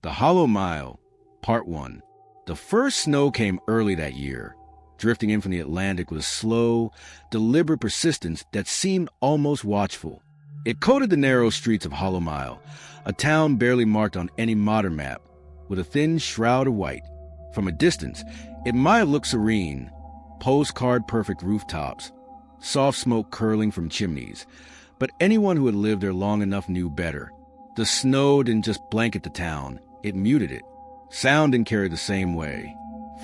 The Hollow Mile, Part 1. The first snow came early that year, drifting in from the Atlantic with a slow, deliberate persistence that seemed almost watchful. It coated the narrow streets of Hollow Mile, a town barely marked on any modern map, with a thin shroud of white. From a distance, it might have looked serene, postcard-perfect rooftops, soft smoke curling from chimneys, but anyone who had lived there long enough knew better. The snow didn't just blanket the town, it muted it. Sound didn't carry the same way.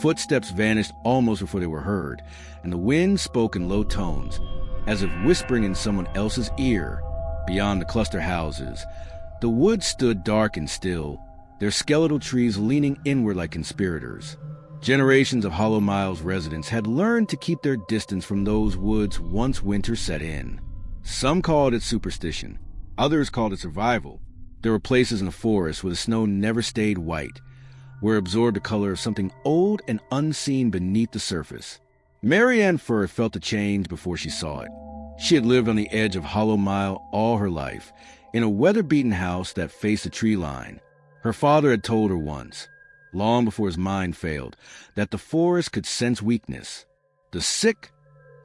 Footsteps vanished almost before they were heard, and the wind spoke in low tones, as if whispering in someone else's ear. Beyond the cluster houses, the woods stood dark and still, their skeletal trees leaning inward like conspirators. Generations of Hollow Mile's residents had learned to keep their distance from those woods once winter set in. Some called it superstition, others called it survival. There were places in the forest where the snow never stayed white, where it absorbed the color of something old and unseen beneath the surface. Marianne Firth felt the change before she saw it. She had lived on the edge of Hollow Mile all her life, in a weather-beaten house that faced a tree line. Her father had told her once, long before his mind failed, that the forest could sense weakness. The sick,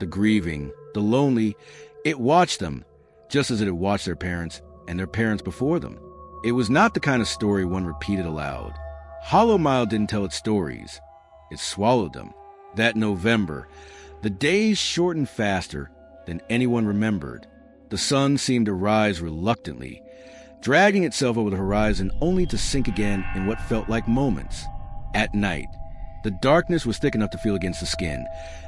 the grieving, the lonely, it watched them, just as it had watched their parents and their parents before them. It was not the kind of story one repeated aloud. Hollow Mile didn't tell its stories. It swallowed them. That November, the days shortened faster than anyone remembered. The sun seemed to rise reluctantly, dragging itself over the horizon only to sink again in what felt like moments. At night, the darkness was thick enough to feel against the skin,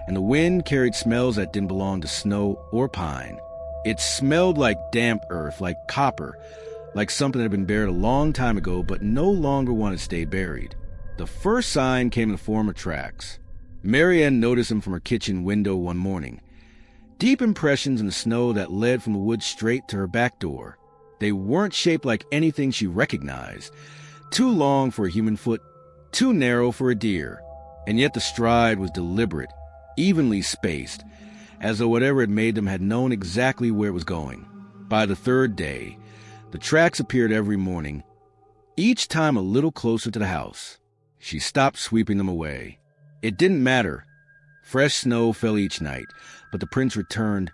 and the wind carried smells that didn't belong to snow or pine. It smelled like damp earth, like copper, like something that had been buried a long time ago but no longer wanted to stay buried. The first sign came in the form of tracks. Marianne noticed them from her kitchen window one morning. Deep impressions in the snow that led from the woods straight to her back door. They weren't shaped like anything she recognized. Too long for a human foot, too narrow for a deer. And yet the stride was deliberate, evenly spaced, as though whatever had made them had known exactly where it was going. By the third day, the tracks appeared every morning, each time a little closer to the house. She stopped sweeping them away. It didn't matter. Fresh snow fell each night, but the prints returned,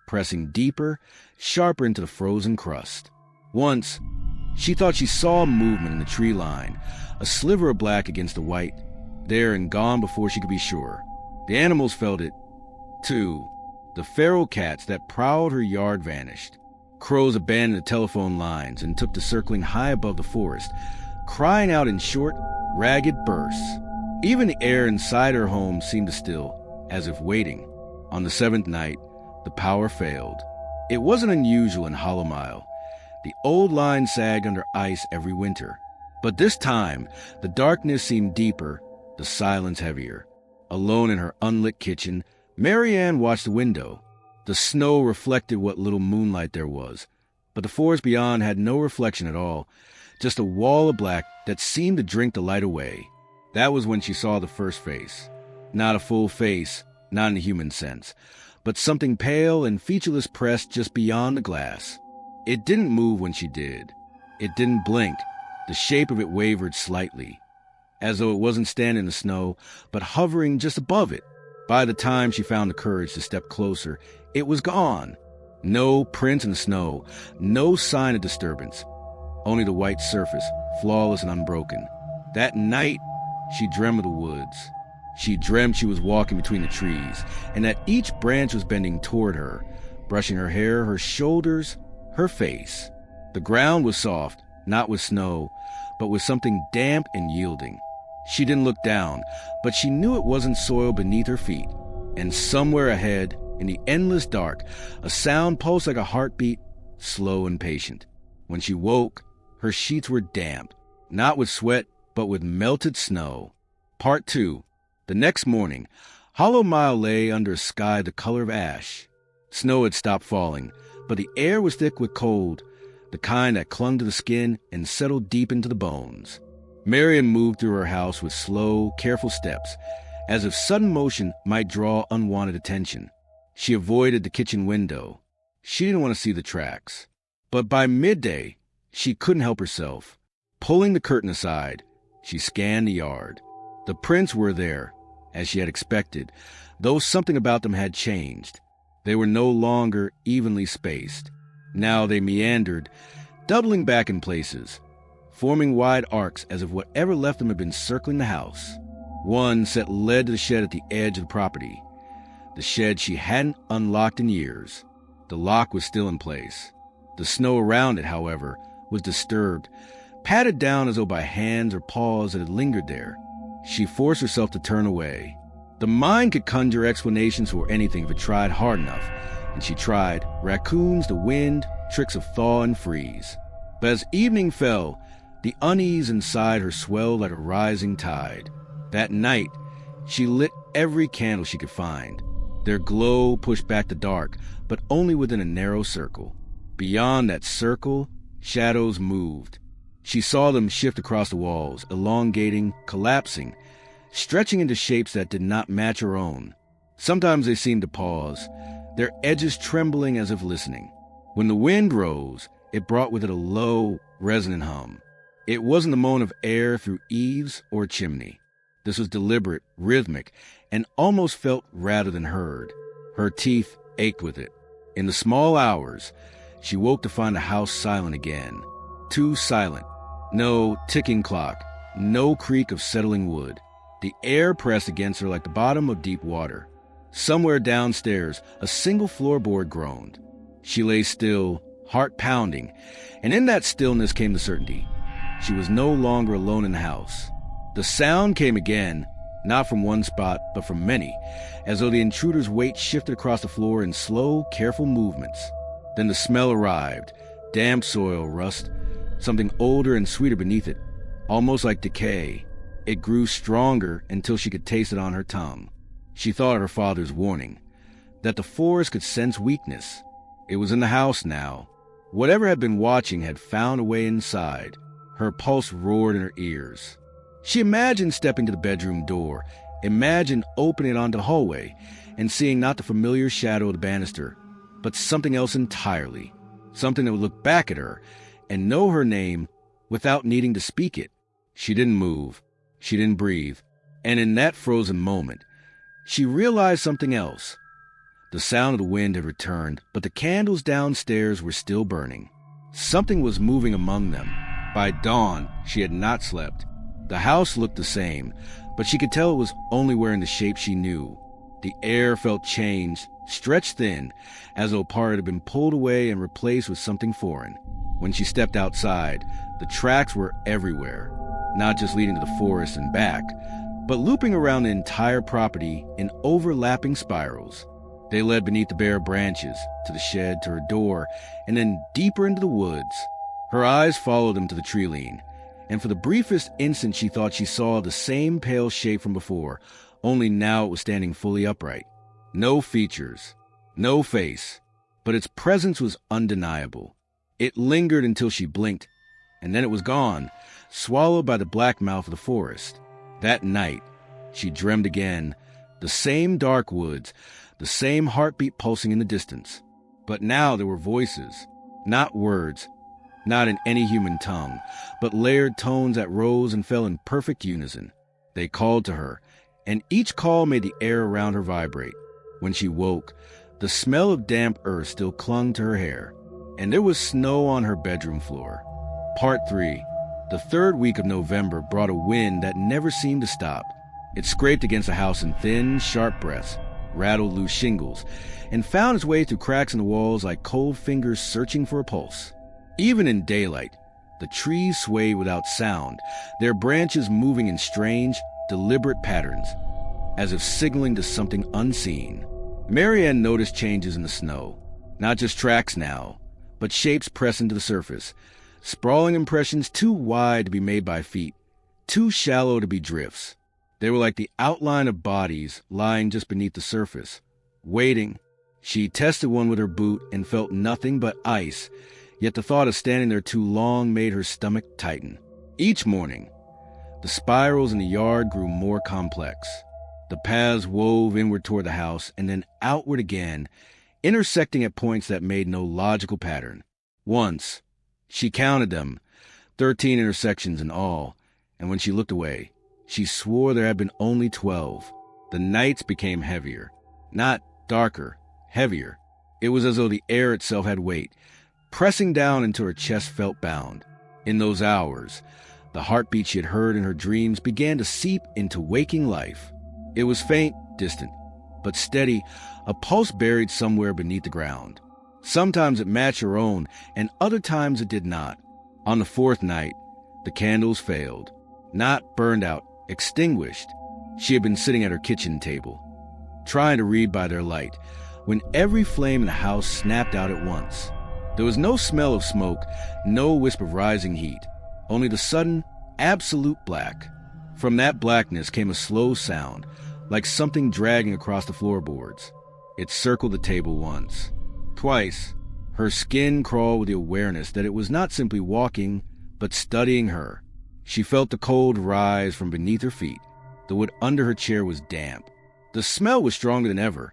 pressing deeper, sharper into the frozen crust. Once, she thought she saw movement in the tree line, a sliver of black against the white, there and gone before she could be sure. The animals felt it, too. The feral cats that prowled her yard vanished. Crows abandoned the telephone lines and took to circling high above the forest, crying out in short, ragged bursts. Even the air inside her home seemed to still, as if waiting. On the seventh night, the power failed. It wasn't unusual in Hollow Mile. The old line sagged under ice every winter. But this time, the darkness seemed deeper, the silence heavier. Alone in her unlit kitchen, Marianne watched the window. The snow reflected what little moonlight there was, but the forest beyond had no reflection at all, just a wall of black that seemed to drink the light away. That was when she saw the first face. Not a full face, not in a human sense, but something pale and featureless pressed just beyond the glass. It didn't move when she did. It didn't blink. The shape of it wavered slightly, as though it wasn't standing in the snow, but hovering just above it. By the time she found the courage to step closer, it was gone. No prints in the snow, no sign of disturbance. Only the white surface, flawless and unbroken. That night, she dreamt of the woods. She dreamt she was walking between the trees, and that each branch was bending toward her, brushing her hair, her shoulders, her face. The ground was soft, not with snow, but with something damp and yielding. She didn't look down, but she knew it wasn't soil beneath her feet. And somewhere ahead, in the endless dark, a sound pulsed like a heartbeat, slow and patient. When she woke, her sheets were damp, not with sweat, but with melted snow. Part 2. The next morning, Hollow Mile lay under a sky the color of ash. Snow had stopped falling, but the air was thick with cold, the kind that clung to the skin and settled deep into the bones. Marian moved through her house with slow, careful steps, as if sudden motion might draw unwanted attention. She avoided the kitchen window. She didn't want to see the tracks. But by midday, she couldn't help herself. Pulling the curtain aside, she scanned the yard. The prints were there, as she had expected, though something about them had changed. They were no longer evenly spaced. Now they meandered, doubling back in places, forming wide arcs as if whatever left them had been circling the house. One set led to the shed at the edge of the property, the shed she hadn't unlocked in years. The lock was still in place. The snow around it, however, was disturbed, patted down as though by hands or paws that had lingered there. She forced herself to turn away. The mind could conjure explanations for anything if it tried hard enough, and she tried: raccoons, the wind, tricks of thaw and freeze. But as evening fell, the unease inside her swelled like a rising tide. That night, she lit every candle she could find. Their glow pushed back the dark, but only within a narrow circle. Beyond that circle, shadows moved. She saw them shift across the walls, elongating, collapsing, stretching into shapes that did not match her own. Sometimes they seemed to pause, their edges trembling as if listening. When the wind rose, it brought with it a low, resonant hum. It wasn't the moan of air through eaves or chimney. This was deliberate, rhythmic, and almost felt rather than heard. Her teeth ached with it. In the small hours, she woke to find the house silent again. Too silent. No ticking clock, no creak of settling wood. The air pressed against her like the bottom of deep water. Somewhere downstairs, a single floorboard groaned. She lay still, heart pounding, and in that stillness came the certainty. She was no longer alone in the house. The sound came again, not from one spot, but from many, as though the intruder's weight shifted across the floor in slow, careful movements. Then the smell arrived, damp soil, rust, something older and sweeter beneath it, almost like decay. It grew stronger until she could taste it on her tongue. She thought of her father's warning, that the forest could sense weakness. It was in the house now. Whatever had been watching had found a way inside. Her pulse roared in her ears. She imagined stepping to the bedroom door, imagined opening it onto the hallway, and seeing not the familiar shadow of the banister, but something else entirely, something that would look back at her and know her name without needing to speak it. She didn't move. She didn't breathe. And in that frozen moment, she realized something else. The sound of the wind had returned, but the candles downstairs were still burning. Something was moving among them. By dawn, she had not slept. The house looked the same, but she could tell it was only wearing the shape she knew. The air felt changed, stretched thin, as though part had been pulled away and replaced with something foreign. When she stepped outside, the tracks were everywhere, not just leading to the forest and back, but looping around the entire property in overlapping spirals. They led beneath the bare branches, to the shed, to her door, and then deeper into the woods. Her eyes followed them to the tree lean, and for the briefest instant she thought she saw the same pale shape from before, only now it was standing fully upright. No features, no face, but its presence was undeniable. It lingered until she blinked, and then it was gone, swallowed by the black mouth of the forest. That night, she dreamed again, the same dark woods, the same heartbeat pulsing in the distance. But now there were voices, not words, not in any human tongue, but layered tones that rose and fell in perfect unison. They called to her, and each call made the air around her vibrate. When she woke, the smell of damp earth still clung to her hair, and there was snow on her bedroom floor. Part 3. The third week of November brought a wind that never seemed to stop. It scraped against the house in thin, sharp breaths, rattled loose shingles, and found its way through cracks in the walls like cold fingers searching for a pulse. Even in daylight, the trees swayed without sound, their branches moving in strange, deliberate patterns, as if signaling to something unseen. Marianne noticed changes in the snow. Not just tracks now, but shapes pressed into the surface, sprawling impressions too wide to be made by feet, too shallow to be drifts. They were like the outline of bodies lying just beneath the surface, waiting. She tested one with her boot and felt nothing but ice, yet the thought of standing there too long made her stomach tighten. Each morning, the spirals in the yard grew more complex. The paths wove inward toward the house and then outward again, intersecting at points that made no logical pattern. Once, she counted them, 13 intersections in all, and when she looked away, she swore there had been only 12. The nights became heavier. Not darker, heavier. It was as though the air itself had weight, pressing down until her chest felt bound. In those hours, the heartbeat she had heard in her dreams began to seep into waking life. It was faint, distant, but steady, a pulse buried somewhere beneath the ground. Sometimes it matched her own, and other times it did not. On the fourth night, the candles failed. Not burned out, extinguished. She had been sitting at her kitchen table, trying to read by their light, when every flame in the house snapped out at once. There was no smell of smoke, no wisp of rising heat, only the sudden, absolute black. From that blackness came a slow sound, like something dragging across the floorboards. It circled the table once, twice. Her skin crawled with the awareness that it was not simply walking, but studying her. She felt the cold rise from beneath her feet. The wood under her chair was damp. The smell was stronger than ever,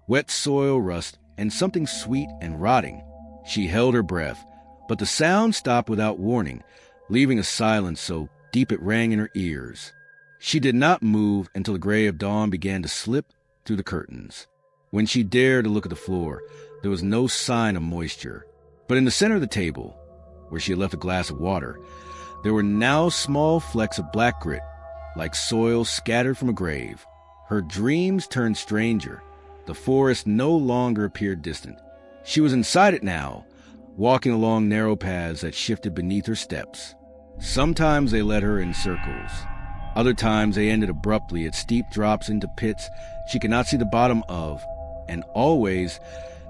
wet soil, rust, and something sweet and rotting. She held her breath, but the sound stopped without warning, leaving a silence so deep it rang in her ears. She did not move until the gray of dawn began to slip through the curtains. When she dared to look at the floor, there was no sign of moisture. But in the center of the table, where she had left a glass of water, there were now small flecks of black grit, like soil scattered from a grave. Her dreams turned stranger. The forest no longer appeared distant. She was inside it now, walking along narrow paths that shifted beneath her steps. Sometimes they led her in circles. Other times they ended abruptly at steep drops into pits she could not see the bottom of. And always,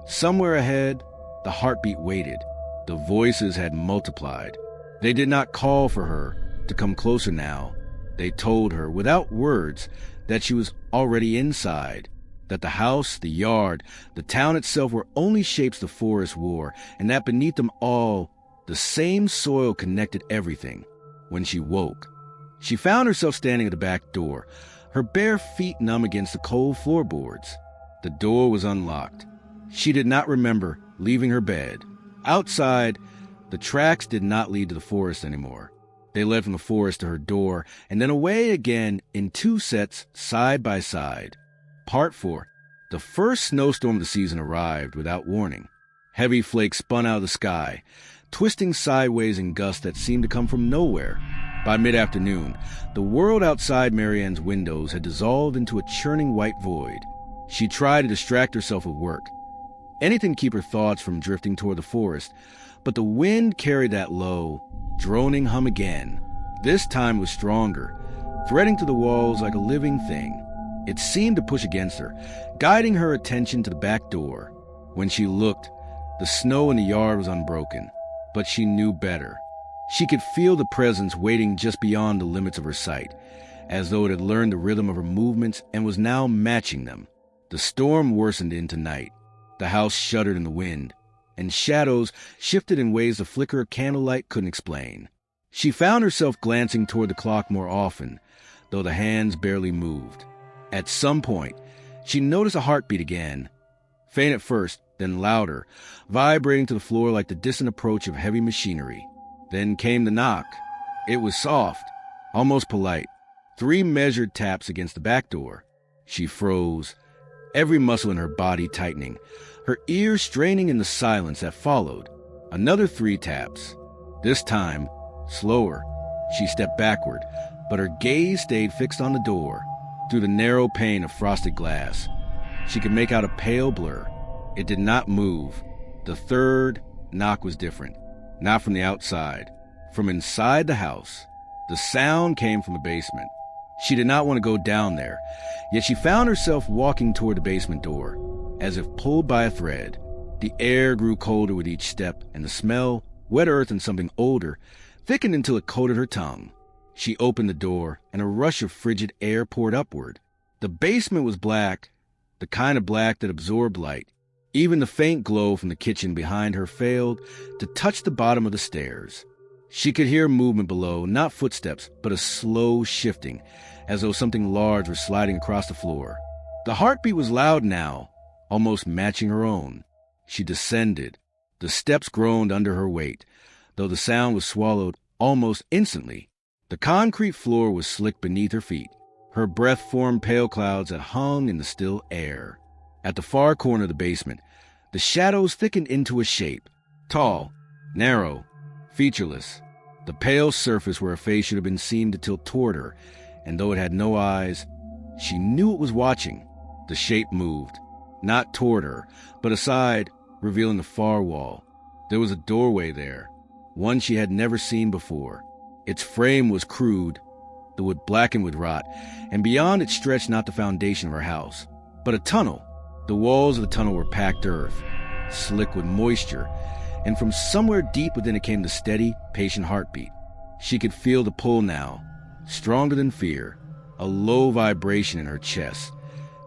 somewhere ahead, the heartbeat waited. The voices had multiplied. They did not call for her to come closer now. They told her, without words, that she was already inside, that the house, the yard, the town itself were only shapes the forest wore, and that beneath them all, the same soil connected everything. When she woke, she found herself standing at the back door, her bare feet numb against the cold floorboards. The door was unlocked. She did not remember leaving her bed. Outside, the tracks did not lead to the forest anymore. They led from the forest to her door, and then away again in two sets, side by side. Part 4. The first snowstorm of the season arrived without warning. Heavy flakes spun out of the sky, twisting sideways in gusts that seemed to come from nowhere. By mid-afternoon, the world outside Marianne's windows had dissolved into a churning white void. She tried to distract herself with work, anything to keep her thoughts from drifting toward the forest, but the wind carried that low, droning hum again. This time was stronger, threading through the walls like a living thing. It seemed to push against her, guiding her attention to the back door. When she looked, the snow in the yard was unbroken, but she knew better. She could feel the presence waiting just beyond the limits of her sight, as though it had learned the rhythm of her movements and was now matching them. The storm worsened into night. The house shuddered in the wind, and shadows shifted in ways the flicker of candlelight couldn't explain. She found herself glancing toward the clock more often, though the hands barely moved. At some point, she noticed a heartbeat again, faint at first, then louder, vibrating to the floor like the distant approach of heavy machinery. Then came the knock. It was soft, almost polite. 3 measured taps against the back door. She froze, every muscle in her body tightening, her ears straining in the silence that followed. Another 3 taps. This time, slower. She stepped backward, but her gaze stayed fixed on the door. Through the narrow pane of frosted glass, she could make out a pale blur. It did not move. The 3rd knock was different. Not from the outside, from inside the house. The sound came from the basement. She did not want to go down there, yet she found herself walking toward the basement door, as if pulled by a thread. The air grew colder with each step, and the smell, wet earth and something older, thickened until it coated her tongue. She opened the door, and a rush of frigid air poured upward. The basement was black, the kind of black that absorbed light. Even the faint glow from the kitchen behind her failed to touch the bottom of the stairs. She could hear movement below, not footsteps, but a slow shifting, as though something large were sliding across the floor. The heartbeat was loud now, almost matching her own. She descended. The steps groaned under her weight, though the sound was swallowed almost instantly. The concrete floor was slick beneath her feet. Her breath formed pale clouds that hung in the still air. At the far corner of the basement, the shadows thickened into a shape. Tall, narrow, featureless. The pale surface where a face should have been seen to tilt toward her, and though it had no eyes, she knew it was watching. The shape moved, not toward her, but aside, revealing the far wall. There was a doorway there, one she had never seen before. Its frame was crude, the wood blackened with rot, and beyond it stretched not the foundation of her house, but a tunnel. The walls of the tunnel were packed earth, slick with moisture, and from somewhere deep within it came the steady, patient heartbeat. She could feel the pull now, stronger than fear, a low vibration in her chest,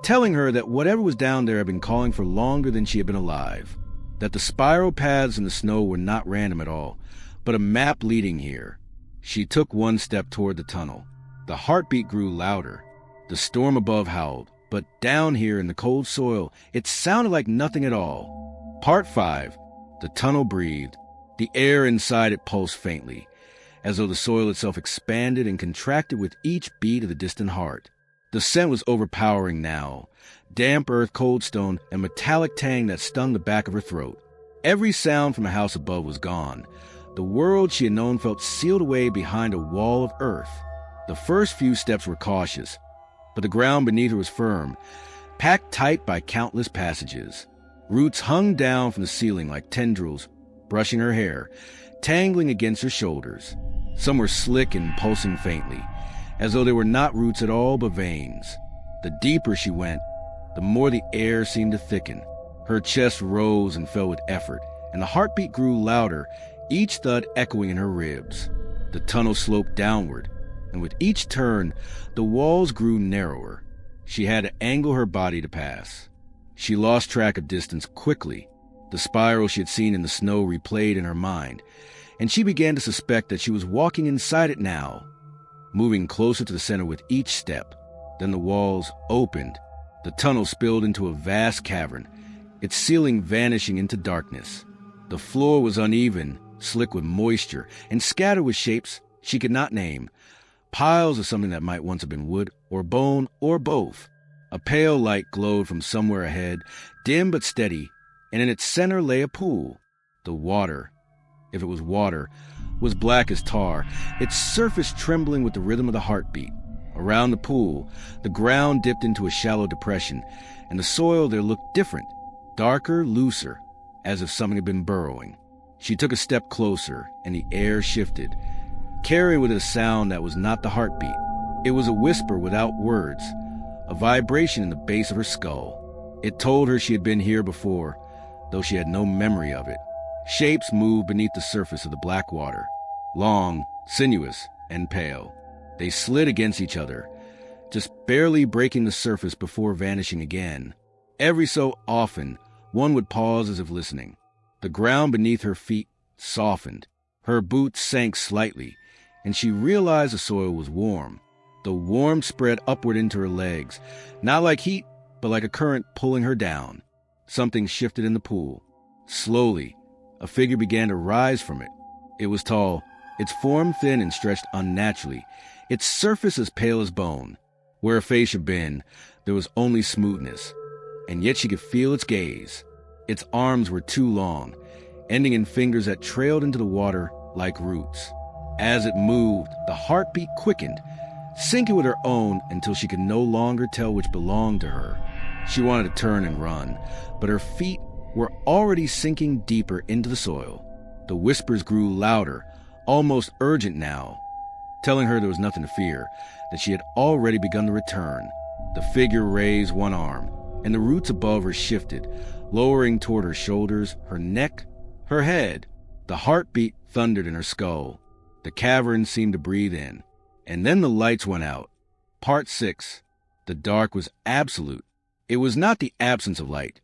telling her that whatever was down there had been calling for longer than she had been alive, that the spiral paths in the snow were not random at all, but a map leading here. She took one step toward the tunnel. The heartbeat grew louder. The storm above howled, but down here in the cold soil, it sounded like nothing at all. Part 5. The tunnel breathed. The air inside it pulsed faintly, as though the soil itself expanded and contracted with each beat of the distant heart. The scent was overpowering now. Damp earth, cold stone, and metallic tang that stung the back of her throat. Every sound from a house above was gone. The world she had known felt sealed away behind a wall of earth. The first few steps were cautious, but the ground beneath her was firm, packed tight by countless passages. Roots hung down from the ceiling like tendrils, brushing her hair, tangling against her shoulders. Some were slick and pulsing faintly, as though they were not roots at all but veins. The deeper she went, the more the air seemed to thicken. Her chest rose and fell with effort, and the heartbeat grew louder, each thud echoing in her ribs. The tunnel sloped downward, and with each turn, the walls grew narrower. She had to angle her body to pass. She lost track of distance quickly. The spiral she had seen in the snow replayed in her mind, and she began to suspect that she was walking inside it now, moving closer to the center with each step. Then the walls opened. The tunnel spilled into a vast cavern, its ceiling vanishing into darkness. The floor was uneven, slick with moisture, and scattered with shapes she could not name, piles of something that might once have been wood or bone or both. A pale light glowed from somewhere ahead, dim but steady, and in its center lay a pool. The water, if it was water, was black as tar, its surface trembling with the rhythm of the heartbeat. Around the pool, the ground dipped into a shallow depression, and the soil there looked different, darker, looser, as if something had been burrowing. She took a step closer, and the air shifted, carrying with it a sound that was not the heartbeat. It was a whisper without words, a vibration in the base of her skull. It told her she had been here before, though she had no memory of it. Shapes moved beneath the surface of the black water, long, sinuous, and pale. They slid against each other, just barely breaking the surface before vanishing again. Every so often, one would pause as if listening. The ground beneath her feet softened. Her boots sank slightly, and she realized the soil was warm. The warmth spread upward into her legs, not like heat, but like a current pulling her down. Something shifted in the pool. Slowly, a figure began to rise from it. It was tall, its form thin and stretched unnaturally, its surface as pale as bone. Where her face had been, there was only smoothness, and yet she could feel its gaze. Its arms were too long, ending in fingers that trailed into the water like roots. As it moved, the heartbeat quickened, syncing with her own until she could no longer tell which belonged to her. She wanted to turn and run, but her feet were already sinking deeper into the soil. The whispers grew louder, almost urgent now, telling her there was nothing to fear, that she had already begun to return. The figure raised one arm, and the roots above her shifted, lowering toward her shoulders, her neck, her head. The heartbeat thundered in her skull. The cavern seemed to breathe in. And then the lights went out. Part 6. The dark was absolute. It was not the absence of light,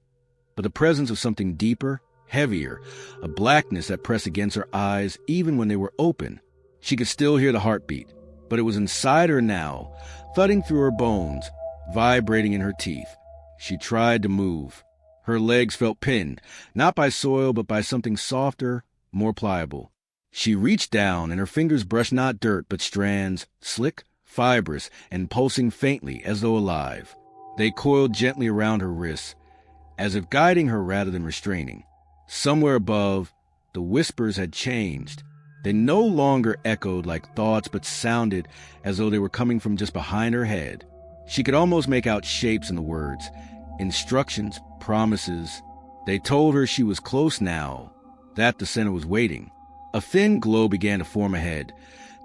but the presence of something deeper, heavier, a blackness that pressed against her eyes even when they were open. She could still hear the heartbeat, but it was inside her now, thudding through her bones, vibrating in her teeth. She tried to move. Her legs felt pinned, not by soil but by something softer, more pliable. She reached down, and her fingers brushed not dirt but strands, slick, fibrous, and pulsing faintly as though alive. They coiled gently around her wrists, as if guiding her rather than restraining. Somewhere above, the whispers had changed. They no longer echoed like thoughts but sounded as though they were coming from just behind her head. She could almost make out shapes in the words, instructions, promises. They told her she was close now, that the center was waiting. A thin glow began to form ahead,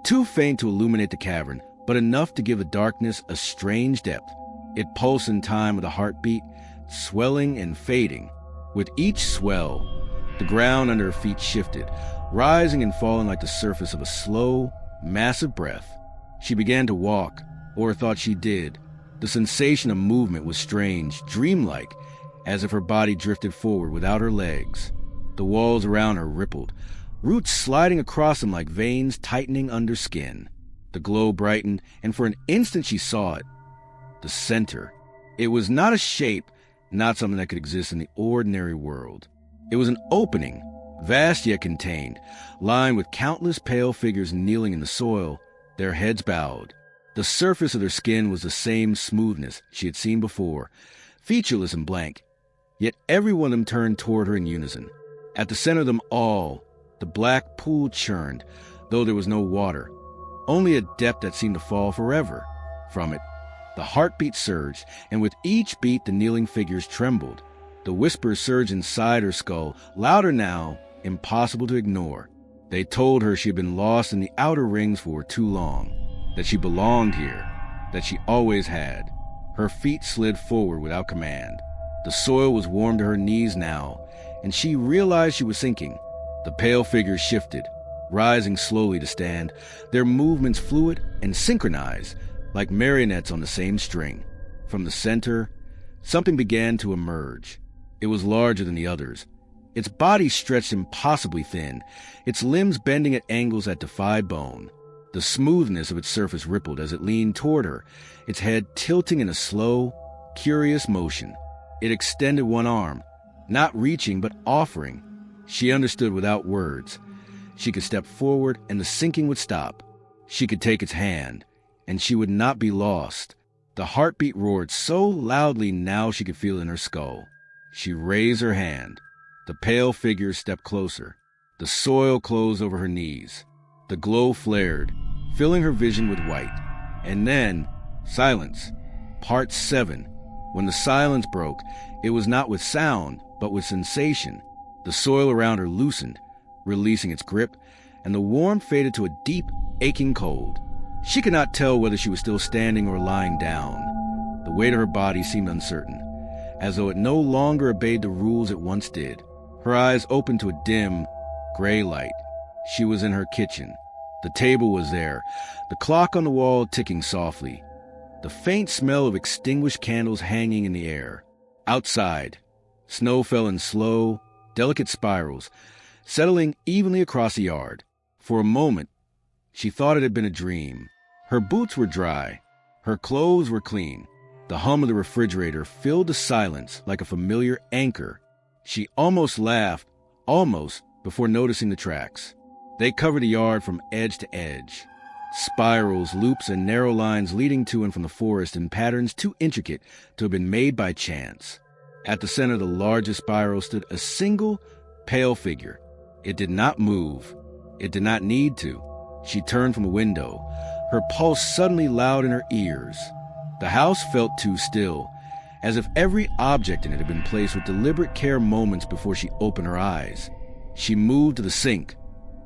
too faint to illuminate the cavern, but enough to give the darkness a strange depth. It pulsed in time with a heartbeat, swelling and fading. With each swell, the ground under her feet shifted, rising and falling like the surface of a slow, massive breath. She began to walk, or thought she did. The sensation of movement was strange, dreamlike, as if her body drifted forward without her legs. The walls around her rippled, roots sliding across them like veins tightening under skin. The glow brightened, and for an instant she saw it. The center. It was not a shape, not something that could exist in the ordinary world. It was an opening, vast yet contained, lined with countless pale figures kneeling in the soil, their heads bowed. The surface of their skin was the same smoothness she had seen before, featureless and blank, yet every one of them turned toward her in unison. At the center of them all, the black pool churned, though there was no water, only a depth that seemed to fall forever. From it, the heartbeat surged, and with each beat the kneeling figures trembled. The whispers surged inside her skull, louder now, impossible to ignore. They told her she had been lost in the outer rings for too long, that she belonged here, that she always had. Her feet slid forward without command. The soil was warm to her knees now, and she realized she was sinking. The pale figures shifted, rising slowly to stand, their movements fluid and synchronized, like marionettes on the same string. From the center, something began to emerge. It was larger than the others. Its body stretched impossibly thin, its limbs bending at angles that defied bone. The smoothness of its surface rippled as it leaned toward her, its head tilting in a slow, curious motion. It extended one arm, not reaching but offering. She understood without words. She could step forward and the sinking would stop. She could take its hand, and she would not be lost. The heartbeat roared so loudly now she could feel it in her skull. She raised her hand. The pale figure stepped closer. The soil closed over her knees. The glow flared, filling her vision with white. And then, silence. Part 7. When the silence broke, it was not with sound, but with sensation. The soil around her loosened, releasing its grip, and the warmth faded to a deep, aching cold. She could not tell whether she was still standing or lying down. The weight of her body seemed uncertain, as though it no longer obeyed the rules it once did. Her eyes opened to a dim, gray light. She was in her kitchen. The table was there, the clock on the wall ticking softly, the faint smell of extinguished candles hanging in the air. Outside, snow fell in slow, delicate spirals, settling evenly across the yard. For a moment, she thought it had been a dream. Her boots were dry. Her clothes were clean. The hum of the refrigerator filled the silence like a familiar anchor. She almost laughed, before noticing the tracks. They covered the yard from edge to edge. Spirals, loops, and narrow lines leading to and from the forest in patterns too intricate to have been made by chance. At the center of the largest spiral stood a single, pale figure. It did not move. It did not need to. She turned from the window, her pulse suddenly loud in her ears. The house felt too still, as if every object in it had been placed with deliberate care moments before she opened her eyes. She moved to the sink,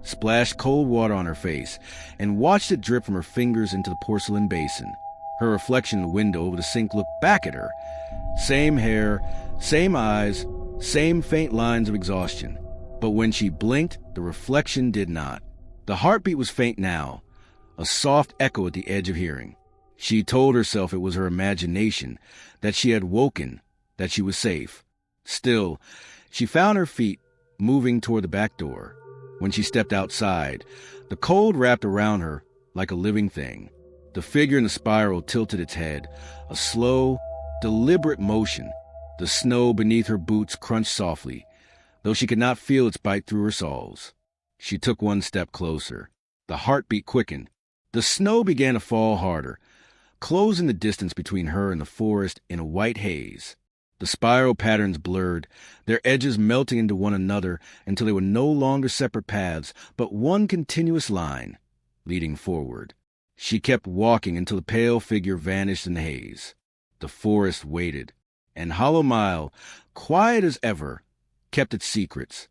splashed cold water on her face, and watched it drip from her fingers into the porcelain basin. Her reflection in the window over the sink looked back at her. Same hair, same eyes, same faint lines of exhaustion. But when she blinked, the reflection did not. The heartbeat was faint now, a soft echo at the edge of hearing. She told herself it was her imagination, that she had woken, that she was safe. Still, she found her feet moving toward the back door. When she stepped outside, the cold wrapped around her like a living thing. The figure in the spiral tilted its head, a slow, deliberate motion. The snow beneath her boots crunched softly, though she could not feel its bite through her soles. She took one step closer. The heartbeat quickened. The snow began to fall harder, closing the distance between her and the forest in a white haze. The spiral patterns blurred, their edges melting into one another until they were no longer separate paths, but one continuous line, leading forward. She kept walking until the pale figure vanished in the haze. The forest waited, and Hollow Mile, quiet as ever, kept its secrets.